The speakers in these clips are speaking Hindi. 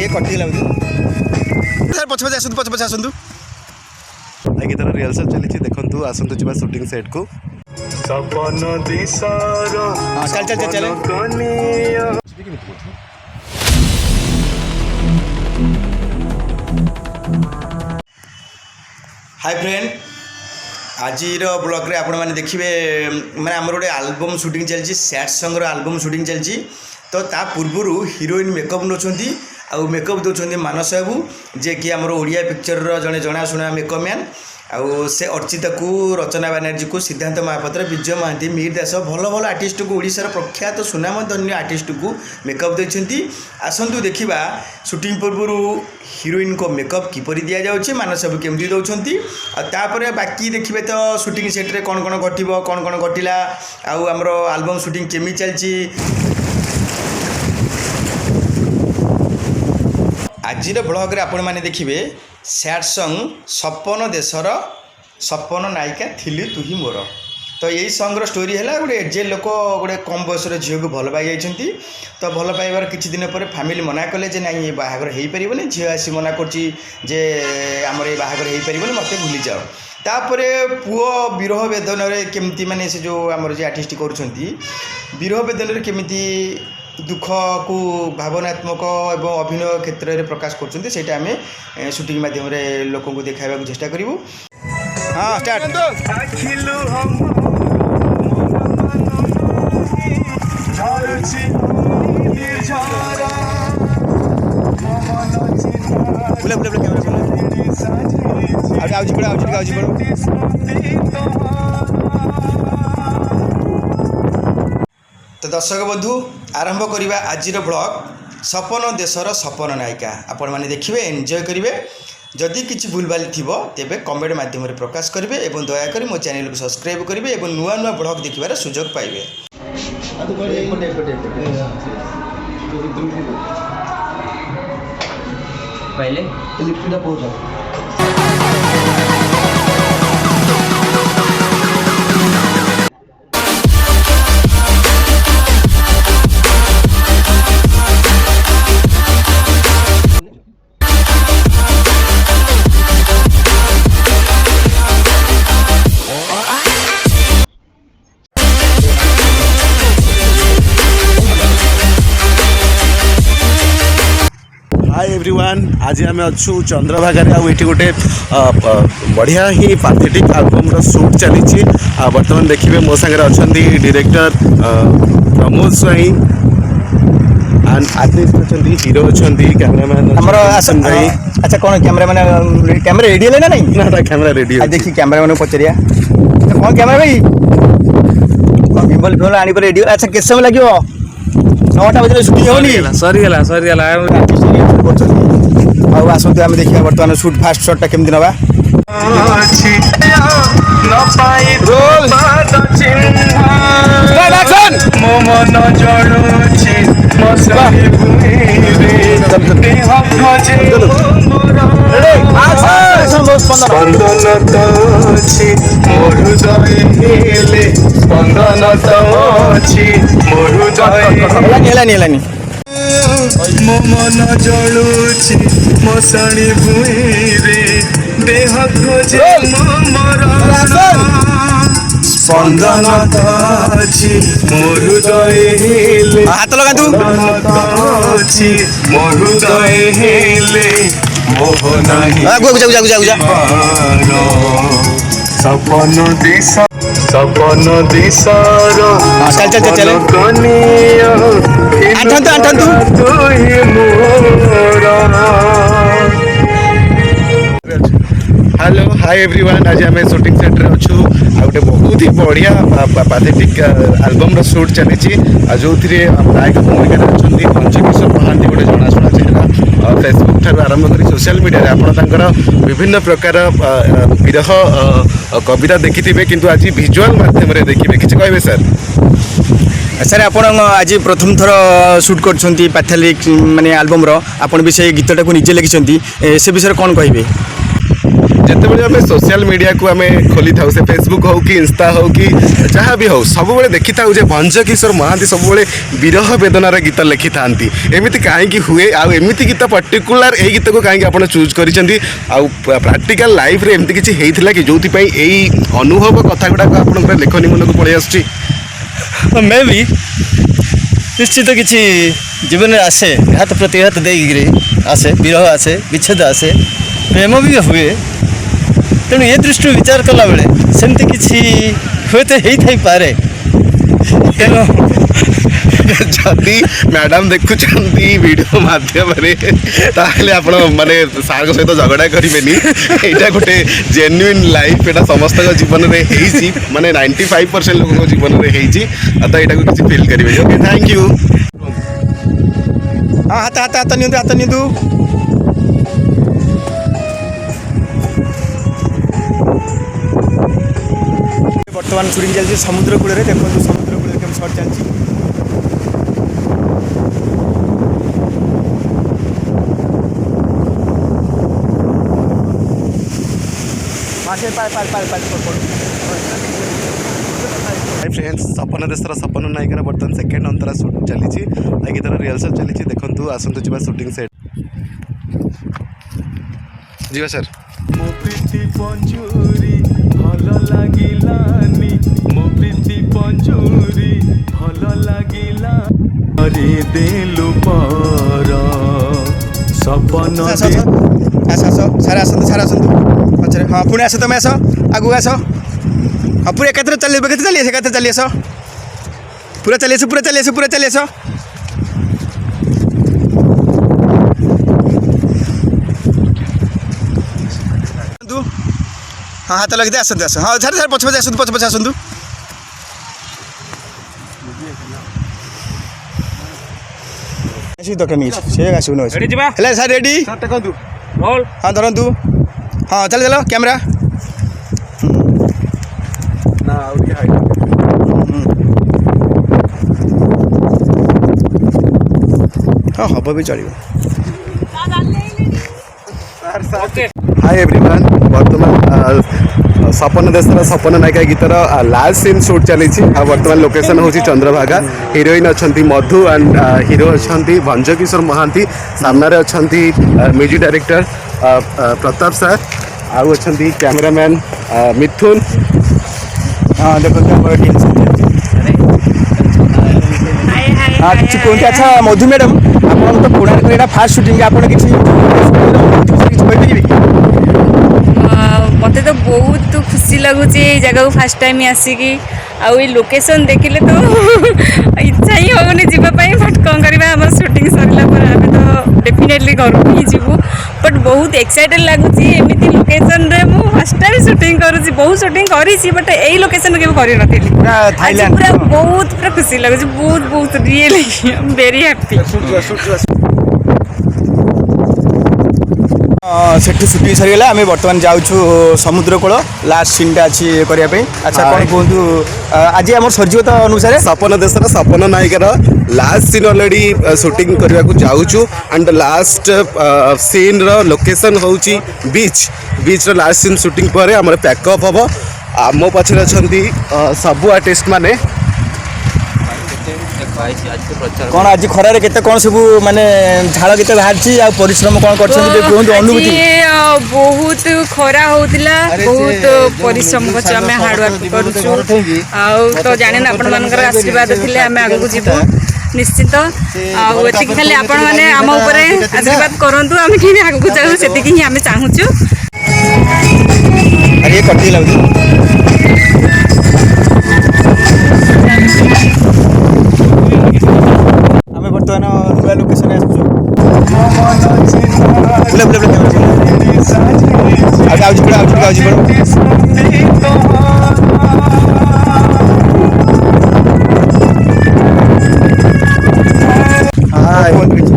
कटिगला सर पछ पछ आसतु गीतर रिहर्सल चली देखु आसतु जी शूटिंग सेट को चल चल चल हाय फ्रेंड आज ब्लॉग रे आपण मैंने देखिए मैंने आम गोटे आल्बम शूटिंग चलती सैड सॉन्ग आल्बम शूटिंग चलती तो ता पूर्वर हीरोइन मेकअप नौकरी आउ मेकअप दौरान मानस बाबू जे कि आमर ओडिया पिक्चर जड़े जनाशुना मेकअप मैन आउ से अर्चिता को रचना बानर्जी को सिद्धांत महापात्र विजय महांती मीर दास भल भल आर्टिस्ट को ओडिशार प्रख्यात सुनामधन्य आर्टिस्ट को मेकअप देते आसतु देखा शूटिंग पूर्वर हीरोइन को मेकअप किपरि दि जाऊँगी मानस बाबू केमती दौरान बाकी देखिए तो शूटिंग सेट्रे कौन कौन घटो कौन कौन घटला आमर आल्बम शूटिंग केमी चलती आज ब्लॉग रे आपण मैंने देखिए सैड सॉन्ग सपन देशर सपन नायिका थिली तुही मोर तो यही सॉन्ग स्टोरी है गोटे एजे लोक गोटे कम बयस झील को भल पाई जाइए तो भल पाइबार किछि दिन पर फैमिली मना कले जे नाई बाहागर हो पारे झील आसी मना कर बाहागर हो पारे मत भूली जाओ तापरे पुओ विरह वेदन केमती माने से जो आमर जे आर्टिस्ट करुछंती विरह वेदन केमती दुख को भावनात्मक एवं अभिनय क्षेत्र में प्रकाश कर आम शूटिंग माध्यम लोक को देखा चेष्टा करूँ। हाँ स्टार्ट तो दर्शक बंधु आरंभ करवा आज ब्लॉग सपन देशर सपन नायिका आपण मैंने देखिए एंजॉय करेंगे जदि किसी भूलभाल थी तेरे कमेंट मध्यम प्रकाश करेंगे और दयाकोरी मो चैनल को सब्सक्राइब करेंगे और नुआ नुआ ब्लॉग देखार सुजोग पाइबे। हाय एवरीवन आज आम अच्छु चंद्रभागार आठ गोटे बढ़िया ही पैथेटिक आल्बम शूट चली बर्तमान देखिए मो सागर अच्छा director Pramod Swai and artist अच्छा हीरो अच्छा कैमरामैन अच्छा कौन कैमरामैन कैमरा रेडी है ना नहीं ना कैमरा रेडी देखिए कैमरामैन पचारिया कौन कैमरा भाई गिम्बल फिम्बल आनी रेडी अच्छा केत समय लगे 9टा बजे शूटिंग होनी सरीगला आसतु आम देखिए बर्तमान शूट फास्ट शॉटा केमती नवा हेलानी मो मन जलुछि मशाणी भूइरे देह खोजे मरण स्पंदन अछि मोर हृदय हाथ लगा तू अछि मोर हृदय हेले मोह नाही गुजा सपन दिशार चल हेलो हाय एवरीवन आज आम शूटिंग सेट रे अच्छु गोटे बहुत ही बढ़िया पैथेटिक आल्बम शूट चली जो नायक भूमिका अच्छा पंचकिशोर महांती गोटे जनाशुना चेहरा फेसबुक ठार आरंभ कर सोशल मीडिया आपंकर विभिन्न प्रकार विरह कविता देखिथे किंतु आज विजुअल माध्यम देखिए किसी कहे सर सर आप आज प्रथम थर शूट कर पैथेटिक माने आल्बम आपण भी से गीतटा को निजे लिखिं से विषय कौन कहे ଯେତେବେଳେ ଆମେ ସୋସିଆଲ ମିଡ଼ିଆକୁ ଆମେ ଖୋଲିଥାଉ ସେ ଫେସବୁକ୍ ହଉ କି ଇନଷ୍ଟା ହଉ କି ଯାହା ବି ହଉ ସବୁବେଳେ ଦେଖିଥାଉ ଯେ ଭଞ୍ଜ କିଶୋର ମହାନ୍ତି ସବୁବେଳେ ବିରହ ବେଦନାର ଗୀତ ଲେଖିଥାନ୍ତି। ଏମିତି କାହିଁକି ହୁଏ ଆଉ ଏମିତି ଗୀତ ପର୍ଟିକୁଲାର ଏଇ ଗୀତକୁ କାହିଁକି ଆପଣ ଚୁଜ୍ କରିଛନ୍ତି ଆଉ ପ୍ରାକ୍ଟିକାଲ ଲାଇଫ୍ରେ ଏମିତି କିଛି ହେଇଥିଲା କି ଯେଉଁଥିପାଇଁ ଏଇ ଅନୁଭବ କଥା ଗୁଡ଼ାକ ଆପଣଙ୍କର ଲେଖନୀ ମନକୁ ପଳେଇ ଆସୁଛି? ମେ ବି ନିଶ୍ଚିତ କିଛି ଜୀବନରେ ଆସେ, ଘାତ ପ୍ରତିଘାତ ଦେଇକିରି ଆସେ, ବିରହ ଆସେ, ବିଚ୍ଛେଦ ଆସେ, ପ୍ରେମ ବି ହୁଏ। ତେଣୁ ଏ ଦୃଷ୍ଟିରୁ ବିଚାର କଲାବେଳେ ସେମିତି କିଛି ହୁଏତ ହେଇଥାଇପାରେ। ତେଣୁ ଯଦି ମ୍ୟାଡ଼ାମ୍ ଦେଖୁଛନ୍ତି ଭିଡ଼ିଓ ମାଧ୍ୟମରେ ତାହେଲେ ଆପଣ ମାନେ ସାର୍ଙ୍କ ସହିତ ଝଗଡ଼ା କରିବେନି। ଏଇଟା ଗୋଟେ ଜେନ୍ୟୁଇନ୍ ଲାଇଫ୍, ଏଇଟା ସମସ୍ତଙ୍କ ଜୀବନରେ ହେଇଛି, ମାନେ 95% ଲୋକଙ୍କ ଜୀବନରେ ହେଇଛି। ତ ଏଇଟାକୁ କିଛି ଫିଲ୍ କରିବେନି। Okay, thank you. ହଁ ହାତ ନିଅନ୍ତୁ। ବର୍ତ୍ତମାନ ସୁଟିଂ ଚାଲିଛି ସମୁଦ୍ର କୂଳରେ। ଦେଖନ୍ତୁ ସମୁଦ୍ର କୂଳରେ କେମିତି ସଟ୍ ଚାଲିଛି। फ्रेंड्स, सपन देशर सपन नायिकार बर्तमान सेकेंड अंतरा सुट चली गीतर रिहर्सल चली। देखु आसतु जा सुटिंग सेट जीवा सर। मो प्रीति पंजुरी भल लागिलानी, मो प्रीति पंजुरी भल लागिला अरे देलु पर सपन आस सारे आसतु पचरे। हाँ पुणी आस, तुम आस आगू आस। हाँ पूरा एकात्र चलिए आस। पूरा चलिए आस। हाँ हाथ लगे आसतु आस। हाँ सारे पछ आसतु। दरकार नहीं से आसुन सार रेडी। हाँ धरतु। हाँ चल कैमेरा। हाँ हम भी चलो। हाय एवरीवन, बर्तमान सपन देशर सपन नायिका गीतर लास्ट सीन शूट चली। बर्तमान लोकेशन हूँ चंद्रभागा। हिरोइन अच्छा मधु एंड हिरो अच्छा भंज किशोर महांती। सामने अच्छा म्यूजिक डायरेक्टर प्रताप सर, आउ अच्छा कैमरामैन मिथुन। हाँ देखो हाँ किसी कहते। अच्छा मधु मैडम, आप तो कोणार्क फास्ट शुटिंग आप मत तो बहुत खुशी लगुच जगह को फास्ट टाइम आसिकी आउ लोकेशन देखिले तो इच्छा ही होनी जीवाई। बट कौन करवा आम शूटिंग सरला आम तो डेफिनेटली घर को ही जीवु। बट बहुत एक्साइटेड लगुच एमती लोकेशन रे मु फर्स्ट टाइम शूटिंग करूँ। बहुत शूटिंग करी बट यही लोकेशन के करी पूरा बहुत पूरा खुशी लगुच। बहुत रियली वेरी हैप्पी। सेठी सुटिंग सरीगला। आम बर्तमान जाऊँ समुद्र कूल लास्ट सीनटा अच्छी करने। अच्छा कौन कहतु आज आम सरजीव तो अनुसार सपन देशर सपन नायिकार लास्ट सीन ऑलरेडी शूटिंग करने को जाऊँ। एंड लास्ट सीन लोकेशन हूँ बीच लास्ट सीन शूटिंग पर आम पैकअप हम। आम पचर अच्छा सबू आर्टिस्ट माने कौन आज खरारे केते कौन सब माने झाड़ केते बाहरची आ परिश्रम कौन करछन अनुभूति? बहुत खरा होतिला, बहुत परिश्रम करछ। हमें हार्ड वर्क करूछु आ तो जाने ना अपन मानकर आशीर्वाद थिले हमें आगु को जीवो निश्चित। आ एति खाली अपन माने हम ऊपर आशीर्वाद करंतु हम कि आगु को जाऊ सेति कि हमें चाहूछु। अरे कटि लागु आमे बर्तमान नुआ लोकेशन आसुछु।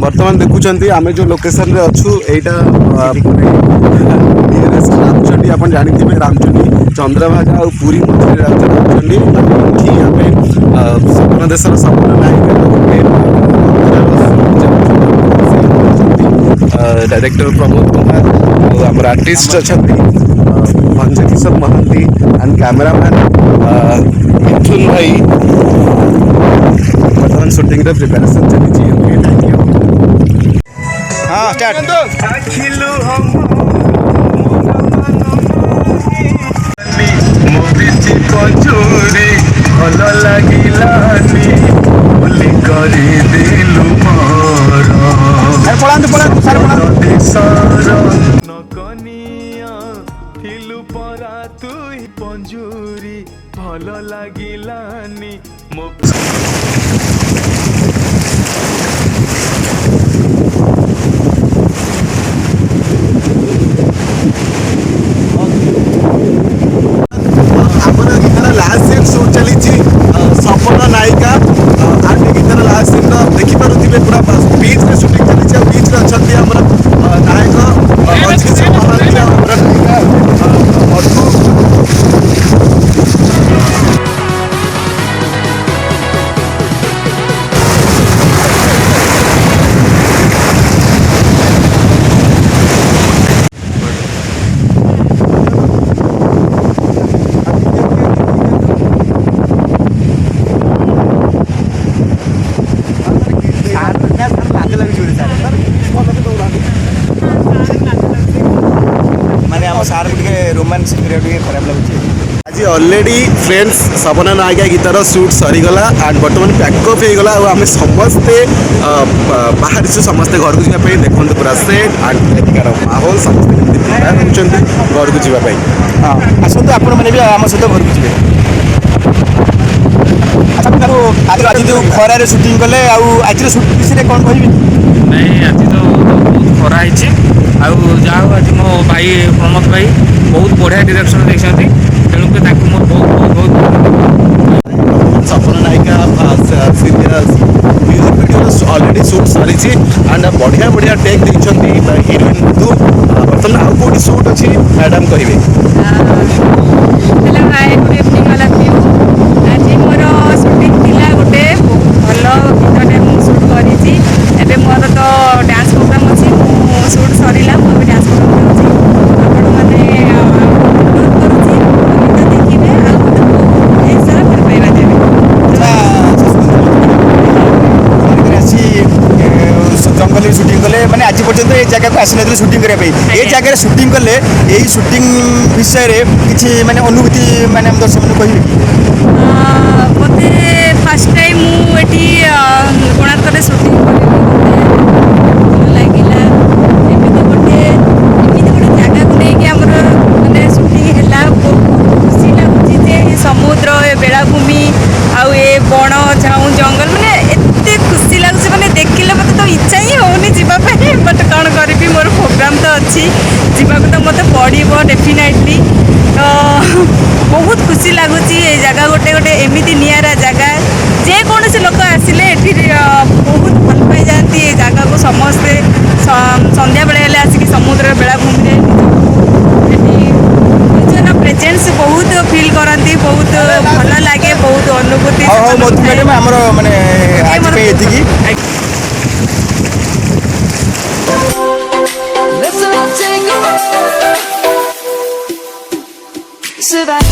बर्तमान देखुं आम जो लोकेशन रे अच्छु एटा रामचंडी। आप जानी रामचंडी चंद्रभागा और पूरी मध्य रामचंडी। सपन देशर सपन नायिका डायरेक्टर प्रमोद कुमार और आम आर्टिस्ट अच्छा ଭଞ୍ଜକିଶୋର ମହାନ୍ତି ଆଣ୍ଡ କ୍ୟାମେରାମ୍ୟାନ୍ ମିଥୁନ ଭାଇ ବର୍ତ୍ତମାନ ସୁଟିଂର ପ୍ରିପାରେସନ୍ ଚାଲିଛି। Okay thank you. ହଁ ଷ୍ଟାର୍ଟ। ମୋ ପ୍ରୀତି ପଞ୍ଚୁରୀ ଭଲ ଲାଗିଲାନି ବୋଲି କରିଦେଲୁ ଦେଶର ନକନିଆ ଥିଲୁ ପରା ତୁଇ ପଞ୍ଜୁରୀ ଭଲ ଲାଗିଲାନି ମୋ ଆମର ଗୀତର ଲାଷ୍ଟ ସିନ୍ ସୁଟ୍ ଚାଲିଛି ସପନ ନାୟିକା ଆଣ୍ଡ ଗୀତର ଲାଷ୍ଟ ସିନ୍ ଦେଖିପାରୁଥିବେ ପୁରା ବିଚ୍ରେ ସୁଟିଂ ଚାଲିଛି ଆଉ ବିଚ୍ରେ ଅଛନ୍ତି ଆମର ନାୟକ ଭଞ୍ଜକିଶୋର ମହାନ୍ତି ଆଉ ଆମର ନାୟିକା ମଧୁ। ମାନେ ଆମ ସାର୍କୁ ଟିକେ ରୋମାନ୍ସ କରିବାକୁ ଟିକେ ଖରାପ ଲାଗୁଛି। ଆଜି ଅଲରେଡ଼ି ଫ୍ରେଣ୍ଡସ୍ ସପନା ନାୟିକା ଗୀତର ସୁଟ୍ ସରିଗଲା ଆଣ୍ଡ ବର୍ତ୍ତମାନ ପ୍ୟାକଅପ୍ ହେଇଗଲା ଆଉ ଆମେ ସମସ୍ତେ ବାହାରିଛୁ ସମସ୍ତେ ଘରକୁ ଯିବା ପାଇଁ। ଦେଖନ୍ତୁ ପୁରା ସେଟ୍ ଆଣ୍ଡ ଏଠିକାର ମାହୋଲ ସମସ୍ତେ କେମିତି ପ୍ରିପେୟାର ହେଉଛନ୍ତି ଘରକୁ ଯିବା ପାଇଁ। ହଁ ଆସନ୍ତୁ ଆପଣମାନେ ବି ଆମ ସହିତ ଘରକୁ ଯିବେ। ଆଚ୍ଛା ଆଜି ଯେଉଁ ଖରାରେ ସୁଟିଂ କଲେ ଆଉ ଆଜିର ସୁଟିଂ ବିଷୟରେ କ'ଣ କହିବି? ନାଇଁ ଆଜି ତ ବହୁତ ଖରା ହେଇଛି ଆଉ ଯାହା ହଉ ଆଜି ମୋ ଭାଇ ପ୍ରମୋଦ ଭାଇ ବହୁତ ବଢ଼ିଆ ଡିରେକ୍ସନ୍ ଦେଇଛନ୍ତି ତେଣୁକରି ତାଙ୍କୁ ମୋର ବହୁତ ବହୁତ ବହୁତ ସପନ ନାୟିକା ମ୍ୟୁଜିକ୍ ଭିଡ଼ିଓର ଅଲରେଡ଼ି ସୁଟ୍ ସରିଛି ଆଣ୍ଡ ବଢ଼ିଆ ବଢ଼ିଆ ଟେକ୍ ଦେଇଛନ୍ତି ହିରୋଇନ୍ ମଧୁ। ବର୍ତ୍ତମାନ ଆଉ କେଉଁଠି ସୁଟ୍ ଅଛି ମ୍ୟାଡ଼ାମ୍ କହିବେ? Hello hi good evening all of you. ଆଜି ମୋର ସୁଟିଂ ଥିଲା ଗୋଟେ ଭଲ ଗୀତଟେ ମୁଁ ସୁଟ୍ କରିଛି। ଏବେ ମୋର ତ ଡ୍ୟାନ୍ସ ପ୍ରୋଗ୍ରାମ୍ ଅଛି, ମୁଁ ସୁଟ୍ ସରିଲା, ମୁଁ ଏବେ ଡ୍ୟାନ୍ସ ପ୍ରୋଗ୍ରାମ୍ ଅଛି। ଆପଣମାନେ ଅନୁରୋଧ କରୁଛି ଗୀତ ଦେଖିବେ ଆଉ ମୋତେ ବହୁତ ସାରା ଭଲ ପାଇବା ଦେବେ। ଆସି ଜଙ୍ଗଲରେ ସୁଟିଂ କଲେ ମାନେ ଆଜି ପର୍ଯ୍ୟନ୍ତ ଏ ଜାଗାକୁ ଆସିନଥିଲେ ସୁଟିଂ କରିବା ପାଇଁ। ଏ ଜାଗାରେ ସୁଟିଂ କଲେ ଏଇ ସୁଟିଂ ବିଷୟରେ କିଛି ମାନେ ଅନୁଭୂତି ମାନେ ଆମ ଦର୍ଶକମାନଙ୍କୁ କହିବେ କି? ମୋତେ ଫାର୍ଷ୍ଟ ଟାଇମ୍ ମୁଁ ଏଠି କୋଣାର୍କରେ ସୁଟିଂ କଲି, ଭଲ ଲାଗିଲା। ଏମିତି ଗୋଟେ ଜାଗାକୁ ନେଇକି ଆମର ମାନେ ସୁଟିଂ ହେଲା, ବହୁତ ଖୁସି ଲାଗୁଛି ଯେ ଏ ସମୁଦ୍ର, ଏ ବେଳାଭୂମି ଆଉ ଏ ବଣ ଝାଉଁ ଜଙ୍ଗଲ ମାନେ ଏତେ ଖୁସି ଲାଗୁଛି, ମାନେ ଦେଖିଲେ ମୋତେ ତ ଇଚ୍ଛା ହିଁ ହେଉନି ଯିବା ପାଇଁ। ବଟ୍ କ'ଣ କରିବି, ମୋର ପ୍ରୋଗ୍ରାମ୍ ତ ଅଛି, ଯିବାକୁ ତ ମୋତେ ପଡ଼ିବ ଡେଫିନାଇଟଲି। ତ ବହୁତ ଖୁସି ଲାଗୁଛି। ଏ ଜାଗା ଗୋଟେ ଏମିତି ନିଆରା ଜାଗା, ଯେକୌଣସି ଲୋକ ଆସିଲେ ଏଠି ବହୁତ ଭଲ ପାଇଯାଆନ୍ତି ଏ ଜାଗାକୁ। ସମସ୍ତେ ସନ୍ଧ୍ୟାବେଳେ ହେଲେ ଆସିକି ସମୁଦ୍ର ବେଳାଭୂମିରେ ଏଠି ନିଜର ପ୍ରେଜେନ୍ସ ବହୁତ ଫିଲ୍ କରନ୍ତି, ବହୁତ ଭଲ ଲାଗେ, ବହୁତ ଅନୁଭୂତି। ହଉ ମଧୁ ମ୍ୟାଡ଼ାମ୍ ଆମର ମାନେ ଆଜି ପାଇଁ ଏତିକି। Let's all take a walk. Survive.